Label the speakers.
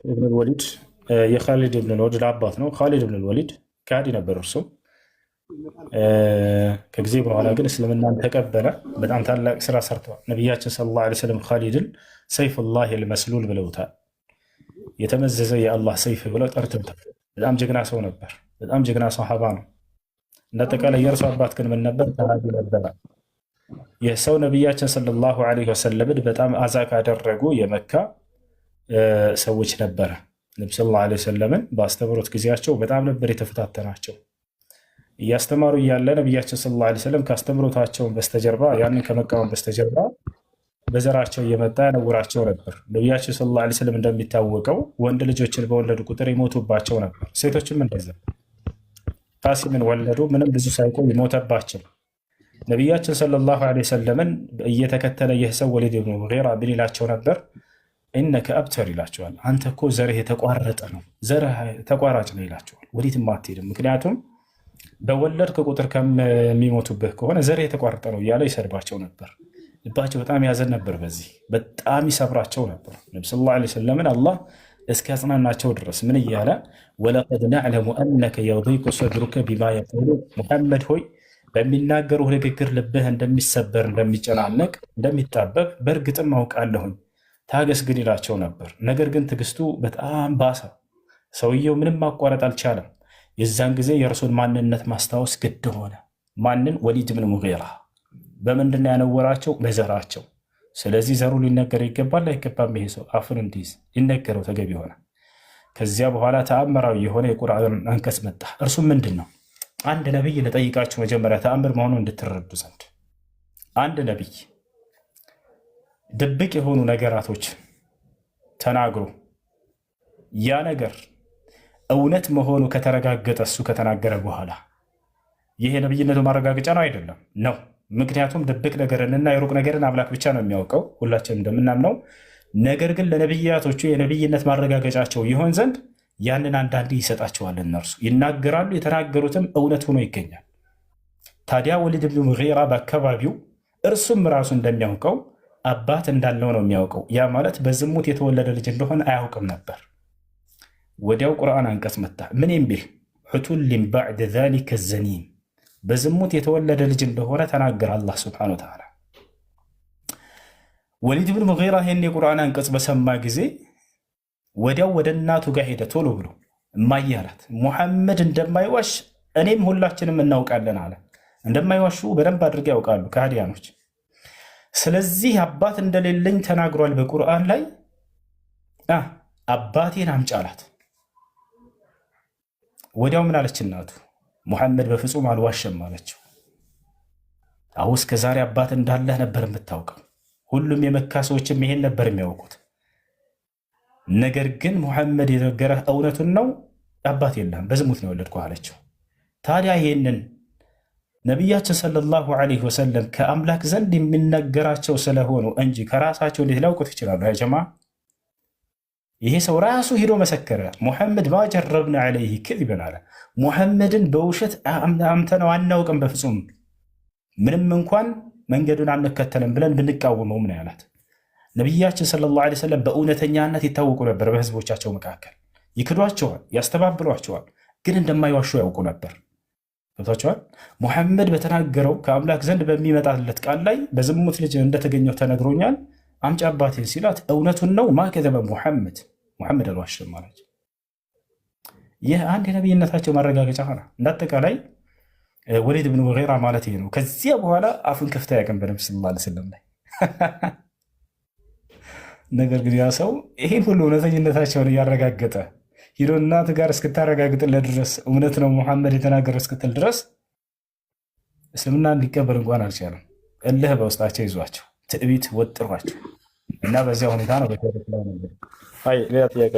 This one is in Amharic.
Speaker 1: ابن الوليد የኻሊድ ብን ልወሊድ አባት ነው። ኻሊድ ብን ልወሊድ ከሃዲ ነበር እርሱም። ከጊዜ በኋላ ግን እስልምናን ተቀበለ። በጣም ታላቅ ስራ ሰርተዋል። ነቢያችን ሰለላሁ ዐለይሂ ወሰለም ኻሊድን ሰይፉላህ ልመስሉል ብለውታል። የተመዘዘ የአላህ ሰይፍ ብለው ጠርተውታል። በጣም ጀግና ሰው ነበር። በጣም ጀግና ሰሃባ ነው። እንዳጠቃላይ የእርሱ አባት ግን ምን ነበር? ከሃዲ ነበረ። ይህ ሰው ነቢያችን ሰለላሁ ዐለይሂ ወሰለምን በጣም አዛ ካደረጉ የመካ ሰዎች ነበረ። ነቢ ሰለላሁ ዐለይሂ ወሰለምን በአስተምሮት ጊዜያቸው በጣም ነበር የተፈታተናቸው። እያስተማሩ እያለ ነቢያችን ሰለላሁ ዐለይሂ ወሰለም ከአስተምሮታቸውን በስተጀርባ ያንን ከመቃወም በስተጀርባ በዘራቸው እየመጣ ያነውራቸው ነበር። ነቢያችን ሰለላሁ ዐለይሂ ወሰለም እንደሚታወቀው ወንድ ልጆችን በወለዱ ቁጥር ይሞቱባቸው ነበር። ሴቶችም እንደዛ ቃሲምን ወለዱ። ምንም ብዙ ሳይቆይ ይሞተባቸው። ነቢያችን ሰለላሁ ዐለይሂ ወሰለምን እየተከተለ ይህ ሰው ወሊድ ብን ሙጊራ ምን ይላቸው ነበር? ኢነከ አብተር ይላቸዋል። አንተ እኮ ዘርህ የተቋረጠ ነው፣ ዘርህ ተቋራጭ ነው ይላቸዋል። ወዴትም አትሄድም፣ ምክንያቱም በወለድክ ቁጥር ከሚሞቱብህ ከሆነ ዘርህ የተቋረጠ ነው እያለ ይሰድባቸው ነበር። ልባቸው በጣም ያዘን ነበር። በዚህ በጣም ይሰብራቸው ነበር። ነቢ ሰለላሁ ዐለይሂ ወሰለምን አላህ እስኪያጽናናቸው ድረስ ምን እያለ ወለቀድ ነዕለሙ አነከ የዲቁ ሰድሩከ ቢማ የቁሉ፣ ሙሐመድ ሆይ በሚናገሩህ ንግግር ልብህ እንደሚሰበር፣ እንደሚጨናነቅ፣ እንደሚጣበብ በእርግጥም አውቃለሁኝ፣ ታገስ ግን ይላቸው ነበር። ነገር ግን ትዕግስቱ በጣም ባሰ። ሰውየው ምንም ማቋረጥ አልቻለም። የዛን ጊዜ የእርሱን ማንነት ማስታወስ ግድ ሆነ። ማንን? ወሊድ ብን ሙጊራ። በምንድን ነው ያነወራቸው? በዘራቸው። ስለዚህ ዘሩ ሊነገር ይገባል አይገባም? ይሄ ሰው አፉን እንዲይዝ ሊነገረው ተገቢ ሆነ። ከዚያ በኋላ ተአምራዊ የሆነ የቁርአን አንቀጽ መጣ። እርሱም ምንድን ነው? አንድ ነቢይ ልጠይቃችሁ መጀመሪያ ተአምር መሆኑ እንድትረዱ ዘንድ። አንድ ነቢይ ድብቅ የሆኑ ነገራቶች ተናግሮ ያ ነገር እውነት መሆኑ ከተረጋገጠ እሱ ከተናገረ በኋላ ይሄ የነቢይነቱ ማረጋገጫ ነው አይደለም? ነው። ምክንያቱም ድብቅ ነገርንና የሩቅ ነገርን አምላክ ብቻ ነው የሚያውቀው፣ ሁላችንም እንደምናምነው። ነገር ግን ለነቢያቶቹ የነቢይነት ማረጋገጫቸው ይሆን ዘንድ ያንን አንዳንዴ ይሰጣቸዋል። እነርሱ ይናገራሉ፣ የተናገሩትም እውነት ሆኖ ይገኛል። ታዲያ ወሊድ ብን ሙጊራ በአካባቢው እርሱም ራሱ እንደሚያውቀው አባት እንዳለው ነው የሚያውቀው። ያ ማለት በዝሙት የተወለደ ልጅ እንደሆነ አያውቅም ነበር። ወዲያው ቁርአን አንቀጽ መጣ። ምን የሚል? ዑቱሊን ባዕደ ዛሊከ ዘኒን፣ በዝሙት የተወለደ ልጅ እንደሆነ ተናገረ አላህ ሱብሓነሁ ወተዓላ። ወሊድ ብን ሙጊራ ይህን የቁርአን አንቀጽ በሰማ ጊዜ ወዲያው ወደ እናቱ ጋር ሄደ። ቶሎ ብሎ እማዬ አላት፣ ሙሐመድ እንደማይዋሽ እኔም ሁላችንም እናውቃለን አለ። እንደማይዋሹ በደንብ አድርገው ያውቃሉ ከሃዲያኖች። ስለዚህ አባት እንደሌለኝ ተናግሯል በቁርአን ላይ፣ አባቴን አምጪ አላት። ወዲያው ምን አለች እናቱ? ሙሐመድ በፍጹም አልዋሸም አለችው። አሁ እስከ ዛሬ አባት እንዳለህ ነበር የምታውቀው። ሁሉም የመካ ሰዎችም ይሄን ነበር የሚያውቁት። ነገር ግን ሙሐመድ የነገረህ እውነቱን ነው፣ አባት የለህም፣ በዝሙት ነው የወለድኩህ አለችው። ታዲያ ይሄንን ነቢያችን ሰለላሁ ዐለይሂ ወሰለም ከአምላክ ዘንድ የሚነገራቸው ስለሆኑ እንጂ ከራሳቸው እንዴት ሊያውቁት ይችላሉ? ያ ጀማ፣ ይሄ ሰው ራሱ ሄዶ መሰከረ። ሙሐመድ ማ ጀረብና ዐለይሂ ከዚበን አለ። ሙሐመድን በውሸት አምተነው አናውቅም በፍጹም፣ ምንም እንኳን መንገዱን አንከተልም ብለን ብንቃወመው ምን ያላት። ነቢያችን ሰለላሁ ዐለይሂ ወሰለም በእውነተኛነት ይታወቁ ነበር። በህዝቦቻቸው መካከል ይክዷቸዋል፣ ያስተባብሏቸዋል፣ ግን እንደማይዋሹ ያውቁ ነበር። ገብቷቸዋል። ሙሐመድ በተናገረው ከአምላክ ዘንድ በሚመጣለት ቃል ላይ በዝሙት ልጅ እንደተገኘው ተነግሮኛል፣ አምጪ አባቴን ሲላት እውነቱን ነው። ማከዘበ ሙሐመድ አልዋሸም ማለት። ይህ አንድ የነቢይነታቸው ማረጋገጫ ሆነ። እንዳጠቃላይ ወሊድ ብን ሙጊራ ማለት ይሄ ነው። ከዚያ በኋላ አፉን ከፍታ ያቀን በነቢ ሰለላሁ ዐለይሂ ወሰለም ላይ። ነገር ግን ያ ሰው ይሄን ሁሉ እውነተኝነታቸውን እያረጋገጠ ሂዶ እናት ጋር እስክታረጋግጥለት ድረስ እውነት ነው ሙሐመድ የተናገረ እስክትል ድረስ እስልምና እንዲቀበል እንኳን አልቻለም። እልህ በውስጣቸው ይዟቸው፣ ትዕቢት ወጥሯቸው እና በዚያ ሁኔታ ነው። ሌላ ጥያቄ